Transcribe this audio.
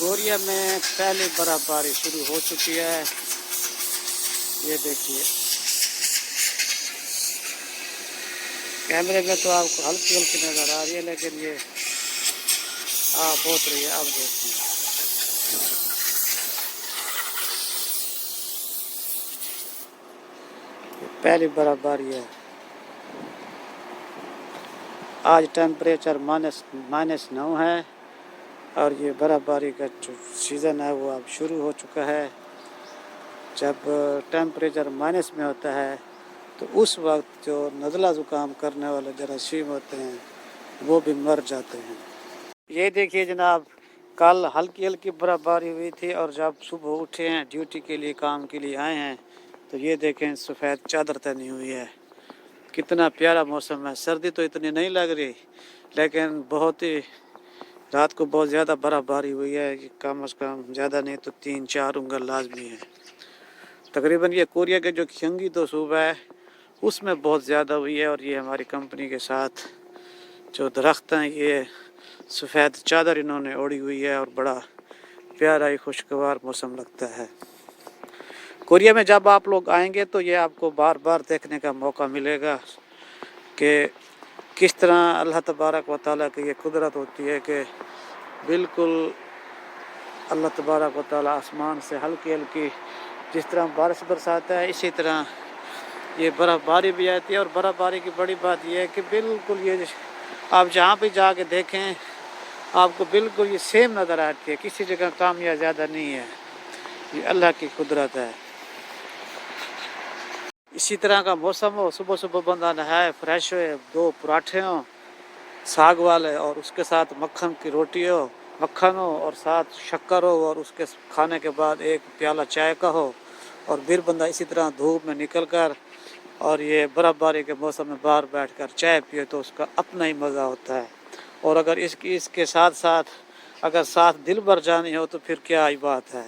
گوریا میں پہلی برفباری شروع ہو چکی ہے، یہ دیکھیے کیمرے میں تو آپ کو ہلکی ہلکی نظر آ رہی ہے، لیکن یہ بہت رہی ہے. آپ دیکھیں پہلی برفباری ہے. آج ٹیمپریچر -9 ہے اور یہ برفباری کا جو سیزن ہے وہ اب شروع ہو چکا ہے. جب ٹیمپریچر مائنس میں ہوتا ہے تو اس وقت جو نزلہ زکام کرنے والے جراثیم ہوتے ہیں وہ بھی مر جاتے ہیں. یہ دیکھیے جناب، کل ہلکی ہلکی برفباری ہوئی تھی اور جب صبح اٹھے ہیں ڈیوٹی کے لیے کام کے لیے آئے ہیں تو یہ دیکھیں سفید چادر تنی ہوئی ہے. کتنا پیارا موسم ہے. سردی تو اتنی نہیں لگ رہی، لیکن بہت ہی رات کو بہت زیادہ برفباری ہوئی ہے. کم از کم زیادہ نہیں تو 3-4 انگل لازمی ہے. تقریباً یہ کوریا کے جو کھنگی تو صوبہ ہے اس میں بہت زیادہ ہوئی ہے. اور یہ ہماری کمپنی کے ساتھ جو درخت ہیں یہ سفید چادر انہوں نے اوڑھی ہوئی ہے اور بڑا پیارا ہی خوشگوار موسم لگتا ہے. کوریا میں جب آپ لوگ آئیں گے تو یہ آپ کو بار بار دیکھنے کا موقع ملے گا کہ کس طرح اللہ تبارک و تعالیٰ کی یہ قدرت ہوتی ہے کہ بالکل اللہ تبارک و تعالیٰ آسمان سے ہلکی ہلکی جس طرح بارش برساتا ہے اسی طرح یہ برف باری بھی آتی ہے. اور برف باری کی بڑی بات یہ ہے کہ بالکل یہ آپ جہاں بھی جا کے دیکھیں آپ کو بالکل یہ سیم نظر آتی ہے، کسی جگہ کم یا زیادہ نہیں ہے. یہ اللہ کی قدرت ہے. اسی طرح کا موسم ہو، صبح صبح بندہ نہائے فریش ہوئے، 2 پراٹھے ہوں ساگ والے اور اس کے ساتھ مکھن کی روٹی ہو، مکھن ہو اور ساتھ شکر ہو، اور اس کے کھانے کے بعد ایک پیالہ چائے کا ہو، اور پھر بندہ اسی طرح دھوپ میں نکل کر اور یہ برف باری کے موسم میں باہر بیٹھ کر چائے پیے تو اس کا اپنا ہی مزہ ہوتا ہے. اور اگر اس کے ساتھ ساتھ اگر ساتھ دل بھر جانی ہو تو پھر کیا ہی بات ہے.